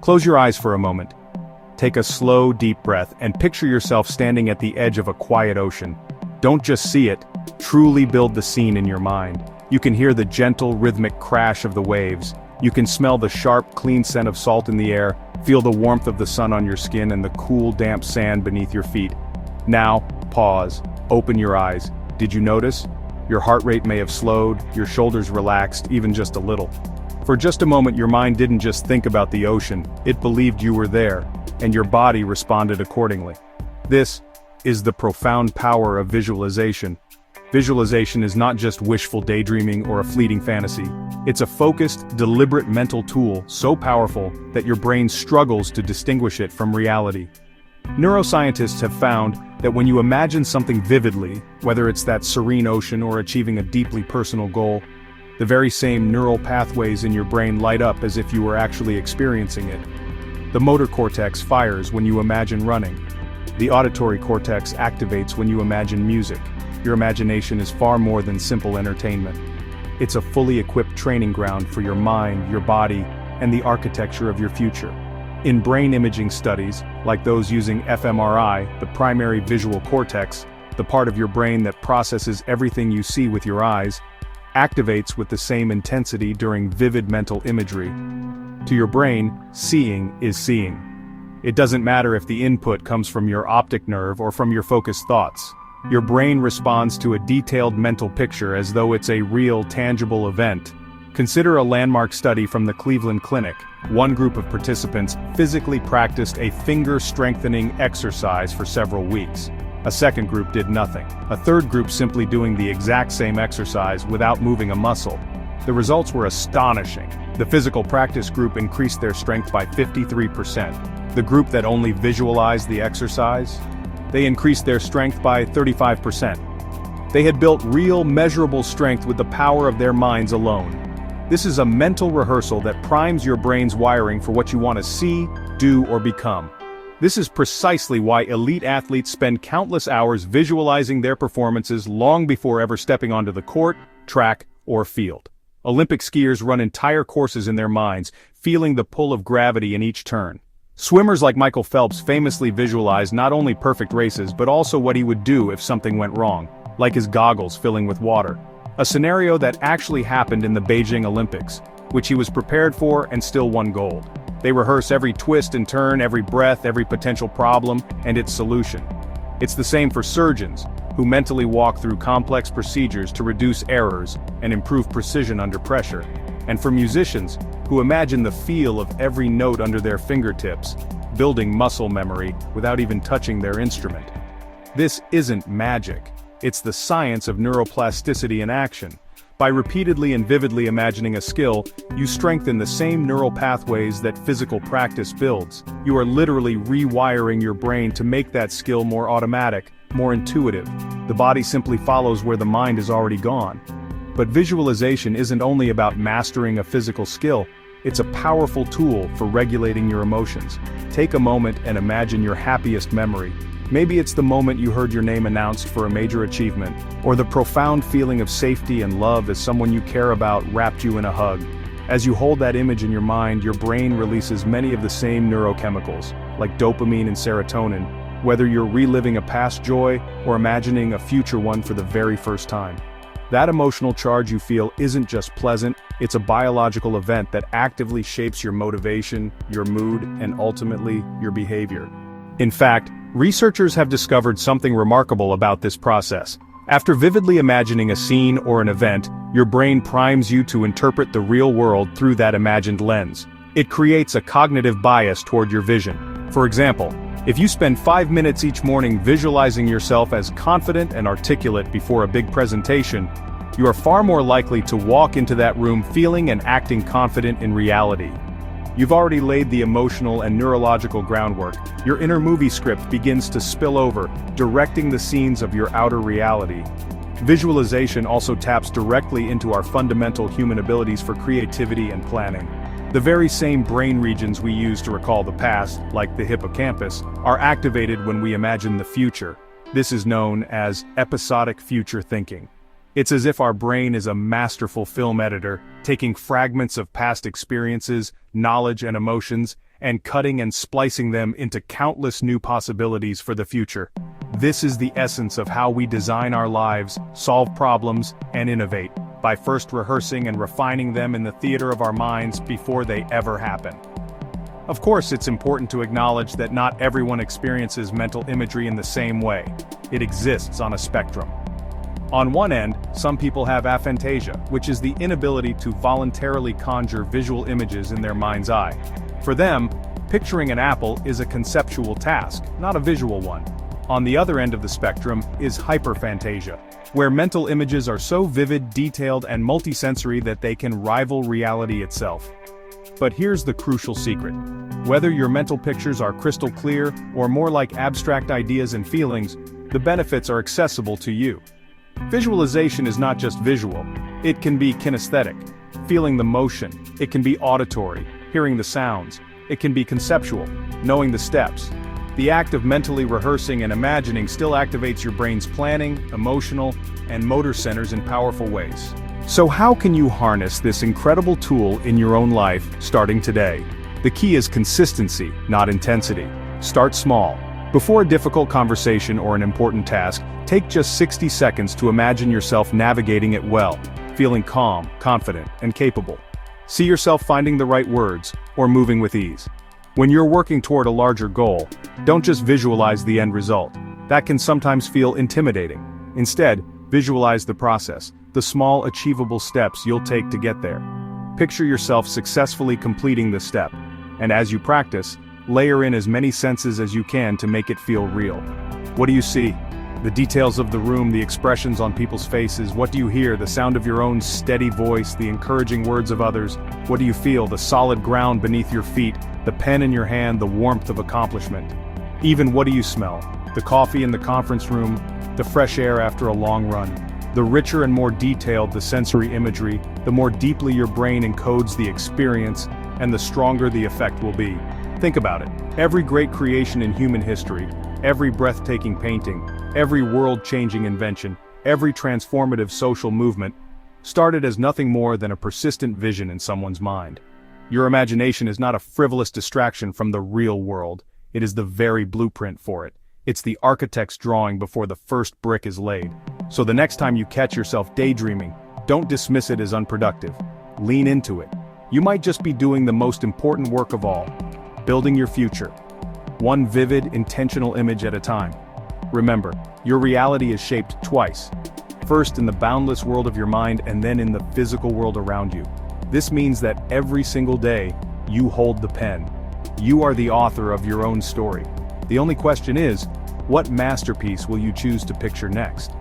Close your eyes for a moment. Take a slow, deep breath and picture yourself standing at the edge of a quiet ocean. Don't just see it, truly build the scene in your mind. You can hear the gentle, rhythmic crash of the waves. You can smell the sharp, clean scent of salt in the air, feel the warmth of the sun on your skin and the cool, damp sand beneath your feet. Now, pause, open your eyes. Did you notice? Your heart rate may have slowed, your shoulders relaxed, even just a little. For just a moment your mind didn't just think about the ocean, it believed you were there, and your body responded accordingly. This is the profound power of visualization. Visualization is not just wishful daydreaming or a fleeting fantasy. It's a focused, deliberate mental tool so powerful that your brain struggles to distinguish it from reality. Neuroscientists have found that when you imagine something vividly, whether it's that serene ocean or achieving a deeply personal goal, the very same neural pathways in your brain light up as if you were actually experiencing it. The motor cortex fires when you imagine running. The auditory cortex activates when you imagine music. Your imagination is far more than simple entertainment. It's a fully equipped training ground for your mind, your body, and the architecture of your future. In brain imaging studies, like those using fMRI, the primary visual cortex, the part of your brain that processes everything you see with your eyes, activates with the same intensity during vivid mental imagery. To your brain, seeing is seeing. It doesn't matter if the input comes from your optic nerve or from your focused thoughts. Your brain responds to a detailed mental picture as though it's a real, tangible event. Consider a landmark study from the Cleveland Clinic. One group of participants physically practiced a finger-strengthening exercise for several weeks. A second group did nothing. A third group simply doing the exact same exercise without moving a muscle. The results were astonishing. The physical practice group increased their strength by 53%. The group that only visualized the exercise, they increased their strength by 35%. They had built real, measurable strength with the power of their minds alone. This is a mental rehearsal that primes your brain's wiring for what you want to see, do, or become. This is precisely why elite athletes spend countless hours visualizing their performances long before ever stepping onto the court, track, or field. Olympic skiers run entire courses in their minds, feeling the pull of gravity in each turn. Swimmers like Michael Phelps famously visualize not only perfect races but also what he would do if something went wrong, like his goggles filling with water. A scenario that actually happened in the Beijing Olympics, which he was prepared for and still won gold. They rehearse every twist and turn, every breath, every potential problem, and its solution. It's the same for surgeons, who mentally walk through complex procedures to reduce errors and improve precision under pressure. And for musicians, who imagine the feel of every note under their fingertips, building muscle memory without even touching their instrument. This isn't magic. It's the science of neuroplasticity in action. By repeatedly and vividly imagining a skill, you strengthen the same neural pathways that physical practice builds. You are literally rewiring your brain to make that skill more automatic, more intuitive. The body simply follows where the mind has already gone. But visualization isn't only about mastering a physical skill, it's a powerful tool for regulating your emotions. Take a moment and imagine your happiest memory. Maybe it's the moment you heard your name announced for a major achievement, or the profound feeling of safety and love as someone you care about wrapped you in a hug. As you hold that image in your mind, your brain releases many of the same neurochemicals, like dopamine and serotonin, whether you're reliving a past joy or imagining a future one for the very first time. That emotional charge you feel isn't just pleasant, it's a biological event that actively shapes your motivation, your mood, and ultimately, your behavior. In fact, researchers have discovered something remarkable about this process. After vividly imagining a scene or an event, your brain primes you to interpret the real world through that imagined lens. It creates a cognitive bias toward your vision. For example, if you spend 5 minutes each morning visualizing yourself as confident and articulate before a big presentation, you are far more likely to walk into that room feeling and acting confident in reality. You've already laid the emotional and neurological groundwork. Your inner movie script begins to spill over, directing the scenes of your outer reality. Visualization also taps directly into our fundamental human abilities for creativity and planning. The very same brain regions we use to recall the past, like the hippocampus, are activated when we imagine the future. This is known as episodic future thinking. It's as if our brain is a masterful film editor, taking fragments of past experiences, knowledge and emotions, and cutting and splicing them into countless new possibilities for the future. This is the essence of how we design our lives, solve problems, and innovate, by first rehearsing and refining them in the theater of our minds before they ever happen. Of course, it's important to acknowledge that not everyone experiences mental imagery in the same way. It exists on a spectrum. On one end, some people have aphantasia, which is the inability to voluntarily conjure visual images in their mind's eye. For them, picturing an apple is a conceptual task, not a visual one. On the other end of the spectrum is hyperphantasia, where mental images are so vivid, detailed, and multisensory that they can rival reality itself. But here's the crucial secret. Whether your mental pictures are crystal clear or more like abstract ideas and feelings, the benefits are accessible to you. Visualization is not just visual. It can be kinesthetic, feeling the motion. It can be auditory, hearing the sounds. It can be conceptual, knowing the steps. The act of mentally rehearsing and imagining still activates your brain's planning, emotional, and motor centers in powerful ways. So how can you harness this incredible tool in your own life, starting today? The key is consistency, not intensity. Start small. Before a difficult conversation or an important task, take just 60 seconds to imagine yourself navigating it well, feeling calm, confident, and capable. See yourself finding the right words, or moving with ease. When you're working toward a larger goal, don't just visualize the end result. That can sometimes feel intimidating. Instead, visualize the process, the small achievable steps you'll take to get there. Picture yourself successfully completing the step, and as you practice, layer in as many senses as you can to make it feel real. What do you see? The details of the room, the expressions on people's faces. What do you hear? The sound of your own steady voice, the encouraging words of others. What do you feel? The solid ground beneath your feet, the pen in your hand, the warmth of accomplishment. Even what do you smell? The coffee in the conference room, the fresh air after a long run. The richer and more detailed the sensory imagery, the more deeply your brain encodes the experience, and the stronger the effect will be. Think about it. Every great creation in human history, every breathtaking painting, every world-changing invention, every transformative social movement, started as nothing more than a persistent vision in someone's mind. Your imagination is not a frivolous distraction from the real world. It is the very blueprint for it. It's the architect's drawing before the first brick is laid. So the next time you catch yourself daydreaming, don't dismiss it as unproductive. Lean into it. You might just be doing the most important work of all. Building your future. One vivid, intentional image at a time. Remember, your reality is shaped twice. First in the boundless world of your mind and then in the physical world around you. This means that every single day, you hold the pen. You are the author of your own story. The only question is, what masterpiece will you choose to picture next?